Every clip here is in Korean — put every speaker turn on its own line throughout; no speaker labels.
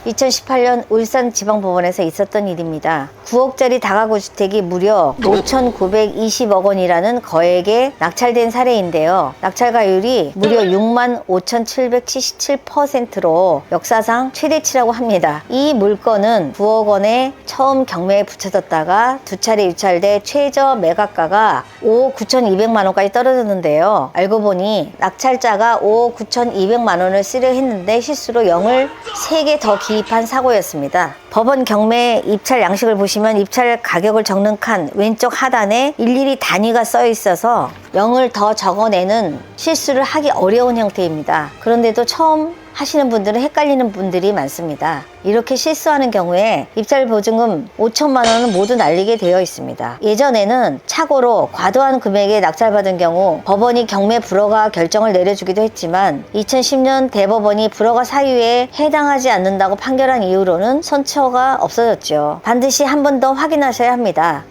2018년 울산지방법원에서 있었던 일입니다. 9억짜리 다가구 주택이 무려 5,920억 원이라는 거액에 낙찰된 사례인데요. 낙찰가율이 무려 65,777%로 역사상 최대치라고 합니다. 이 물건은 9억 원에 처음 경매에 붙여졌다가 두 차례 유찰돼 최저 매각가가 5억 9,200만 원까지 떨어졌는데요. 알고 보니 낙찰자가 5억 9,200만 원을 쓰려 했는데 실수로 0을 3개 더 기입한 사고였습니다. 법원 경매 입찰 양식을 보시면 입찰 가격을 적는 칸 왼쪽 하단에 일일이 단위가 써 있어서 0을 더 적어내는 실수를 하기 어려운 형태입니다. 그런데도 처음 하시는 분들은 헷갈리는 분들이 많습니다. 이렇게 실수하는 경우에 입찰 보증금 5천만 원은 모두 날리게 되어 있습니다. 예전에는 착오로 과도한 금액에 낙찰받은 경우 법원이 경매 불허가 결정을 내려주기도 했지만 2010년 대법원이 불허가 사유에 해당하지 않는다고 판결한 이후로는 선처가 없어졌죠. 반드시 한 번 더 확인하셔야 합니다.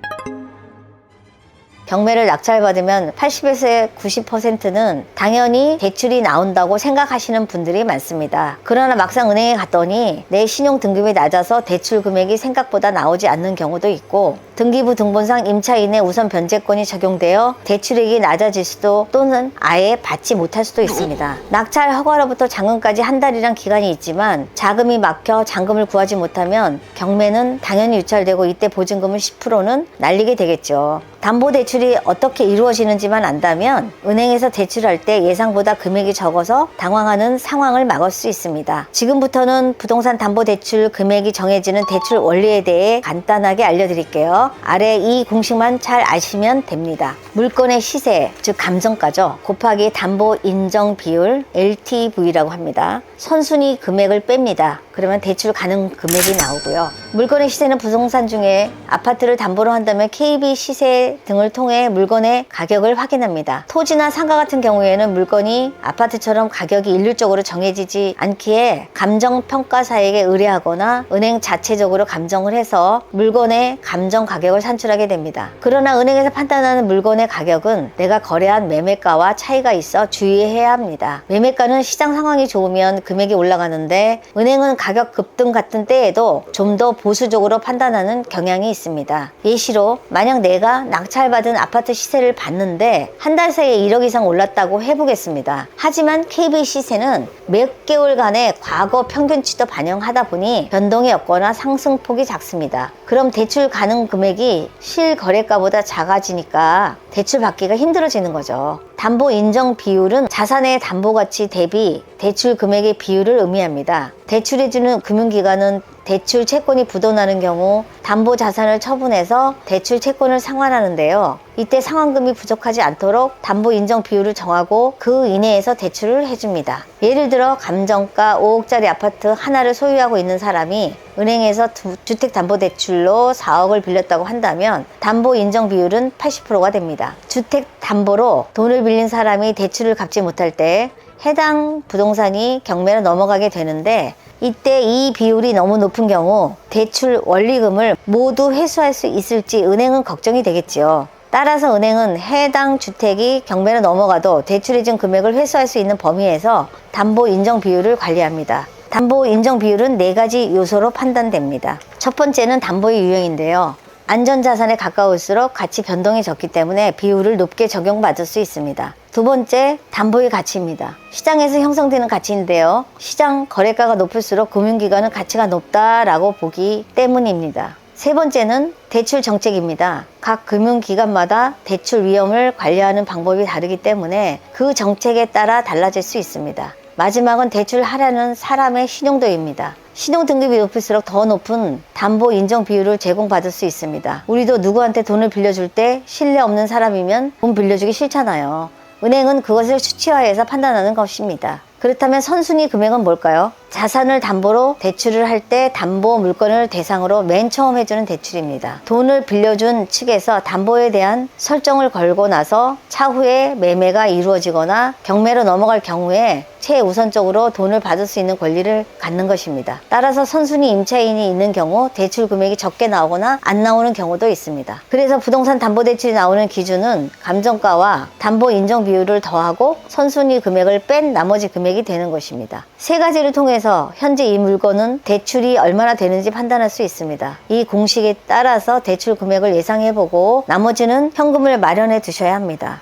경매를 낙찰받으면 80에서 90%는 당연히 대출이 나온다고 생각하시는 분들이 많습니다. 그러나 막상 은행에 갔더니 내 신용 등급이 낮아서 대출 금액이 생각보다 나오지 않는 경우도 있고 등기부 등본상 임차인의 우선 변제권이 적용되어 대출액이 낮아질 수도 또는 아예 받지 못할 수도 있습니다. 낙찰 허가로부터 잔금까지 한 달이란 기간이 있지만 자금이 막혀 잔금을 구하지 못하면 경매는 당연히 유찰되고 이때 보증금은 10%는 날리게 되겠죠. 담보대출이 어떻게 이루어지는지만 안다면 은행에서 대출할 때 예상보다 금액이 적어서 당황하는 상황을 막을 수 있습니다. 지금부터는 부동산 담보대출 금액이 정해지는 대출 원리에 대해 간단하게 알려드릴게요. 아래 이 공식만 잘 아시면 됩니다. 물건의 시세, 즉 감정가죠. 곱하기 담보 인정 비율 LTV라고 합니다. 선순위 금액을 뺍니다. 그러면 대출 가능 금액이 나오고요. 물건의 시세는 부동산 중에 아파트를 담보로 한다면 KB 시세 등을 통해 물건의 가격을 확인합니다. 토지나 상가 같은 경우에는 물건이 아파트처럼 가격이 일률적으로 정해지지 않기에 감정평가사에게 의뢰하거나 은행 자체적으로 감정을 해서 물건의 감정 가격을 산출하게 됩니다. 그러나 은행에서 판단하는 물건의 가격은 내가 거래한 매매가와 차이가 있어 주의해야 합니다. 매매가는 시장 상황이 좋으면 금액이 올라가는데 은행은 가격 급등 같은 때에도 좀 더 보수적으로 판단하는 경향이 있습니다. 예시로 만약 내가 낙찰받은 아파트 시세를 봤는데 한 달 사이에 1억 이상 올랐다고 해보겠습니다. 하지만 KB 시세는 몇 개월간의 과거 평균치도 반영하다 보니 변동이 없거나 상승폭이 작습니다. 그럼 대출 가능 금액이 실거래가보다 작아지니까 대출 받기가 힘들어지는 거죠. 담보 인정 비율은 자산의 담보가치 대비 대출 금액의 비율을 의미합니다. 대출해주는 금융기관은 대출 채권이 부도나는 경우 담보 자산을 처분해서 대출 채권을 상환하는데요. 이때 상환금이 부족하지 않도록 담보 인정 비율을 정하고 그 이내에서 대출을 해줍니다. 예를 들어 감정가 5억짜리 아파트 하나를 소유하고 있는 사람이 은행에서 주택담보대출로 4억을 빌렸다고 한다면 담보 인정 비율은 80%가 됩니다. 주택담보로 돈을 빌린 사람이 대출을 갚지 못할 때 해당 부동산이 경매로 넘어가게 되는데 이때 이 비율이 너무 높은 경우 대출 원리금을 모두 회수할 수 있을지 은행은 걱정이 되겠지요. 따라서 은행은 해당 주택이 경매로 넘어가도 대출해준 금액을 회수할 수 있는 범위에서 담보 인정 비율을 관리합니다. 담보 인정 비율은 4가지 요소로 판단됩니다. 첫 번째는 담보의 유형인데요. 안전자산에 가까울수록 가치 변동이 적기 때문에 비율을 높게 적용받을 수 있습니다. 두 번째, 담보의 가치입니다. 시장에서 형성되는 가치인데요. 시장 거래가가 높을수록 금융기관은 가치가 높다라고 보기 때문입니다. 세 번째는 대출 정책입니다. 각 금융기관마다 대출 위험을 관리하는 방법이 다르기 때문에 그 정책에 따라 달라질 수 있습니다. 마지막은 대출하려는 사람의 신용도입니다. 신용 등급이 높을수록 더 높은 담보 인정 비율을 제공받을 수 있습니다. 우리도 누구한테 돈을 빌려줄 때 신뢰 없는 사람이면 돈 빌려주기 싫잖아요. 은행은 그것을 수치화해서 판단하는 것입니다. 그렇다면 선순위 금액은 뭘까요? 자산을 담보로 대출을 할 때 담보 물건을 대상으로 맨 처음 해주는 대출입니다. 돈을 빌려준 측에서 담보에 대한 설정을 걸고 나서 차후에 매매가 이루어지거나 경매로 넘어갈 경우에 최우선적으로 돈을 받을 수 있는 권리를 갖는 것입니다. 따라서 선순위 임차인이 있는 경우 대출 금액이 적게 나오거나 안 나오는 경우도 있습니다. 그래서 부동산 담보대출이 나오는 기준은 감정가와 담보 인정 비율을 더하고 선순위 금액을 뺀 나머지 금액이 되는 것입니다. 세 가지를 통해 통해서 현재 이 물건은 대출이 얼마나 되는지 판단할 수 있습니다. 이 공식에 따라서 대출 금액을 예상해보고 나머지는 현금을 마련해 두셔야 합니다.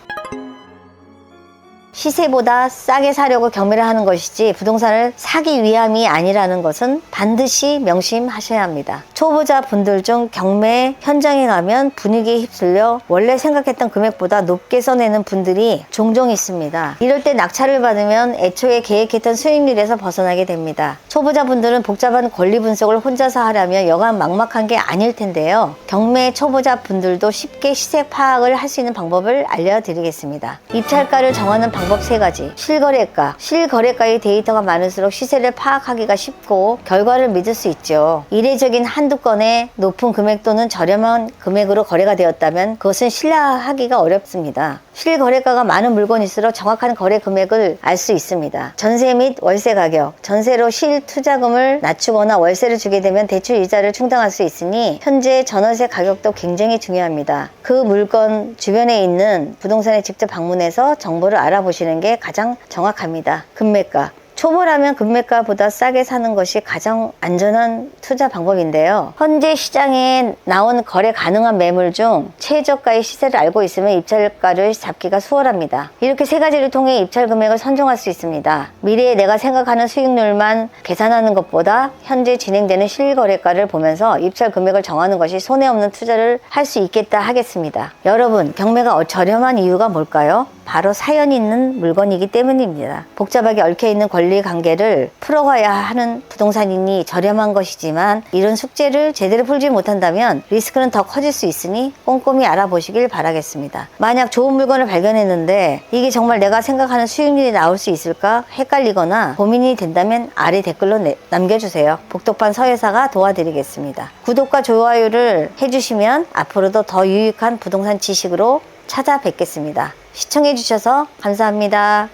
시세보다 싸게 사려고 경매를 하는 것이지 부동산을 사기 위함이 아니라는 것은 반드시 명심하셔야 합니다. 초보자 분들 중 경매 현장에 가면 분위기에 휩쓸려 원래 생각했던 금액보다 높게 써내는 분들이 종종 있습니다. 이럴 때 낙찰을 받으면 애초에 계획했던 수익률에서 벗어나게 됩니다. 초보자 분들은 복잡한 권리 분석을 혼자서 하려면 여간 막막한 게 아닐 텐데요. 경매 초보자 분들도 쉽게 시세 파악을 할 수 있는 방법을 알려드리겠습니다. 입찰가를 정하는 방법 3가지. 실거래가의 데이터가 많을수록 시세를 파악하기가 쉽고 결과를 믿을 수 있죠. 이례적인 한두 건의 높은 금액 또는 저렴한 금액으로 거래가 되었다면 그것은 신뢰하기가 어렵습니다. 실거래가가 많은 물건일수록 정확한 거래 금액을 알 수 있습니다. 전세 및 월세 가격, 전세로 실투자금을 낮추거나 월세를 주게 되면 대출 이자를 충당할 수 있으니 현재 전월세 가격도 굉장히 중요합니다. 그 물건 주변에 있는 부동산에 직접 방문해서 정보를 알아보시는 게 가장 정확합니다. 금매가. 초보라면 금매가보다 싸게 사는 것이 가장 안전한 투자 방법인데요. 현재 시장에 나온 거래 가능한 매물 중 최저가의 시세를 알고 있으면 입찰가를 잡기가 수월합니다. 이렇게 3가지를 통해 입찰 금액을 선정할 수 있습니다. 미래에 내가 생각하는 수익률만 계산하는 것보다 현재 진행되는 실거래가를 보면서 입찰 금액을 정하는 것이 손해없는 투자를 할 수 있겠다 하겠습니다. 여러분, 경매가 저렴한 이유가 뭘까요? 바로 사연이 있는 물건이기 때문입니다. 복잡하게 얽혀있는 권리 관계를 풀어가야 하는 부동산이니 저렴한 것이지만 이런 숙제를 제대로 풀지 못한다면 리스크는 더 커질 수 있으니 꼼꼼히 알아보시길 바라겠습니다. 만약 좋은 물건을 발견했는데 이게 정말 내가 생각하는 수익률이 나올 수 있을까 헷갈리거나 고민이 된다면 아래 댓글로 남겨주세요. 복덕반 서여사가 도와드리겠습니다. 구독과 좋아요를 해주시면 앞으로도 더 유익한 부동산 지식으로 찾아뵙겠습니다. 시청해주셔서 감사합니다.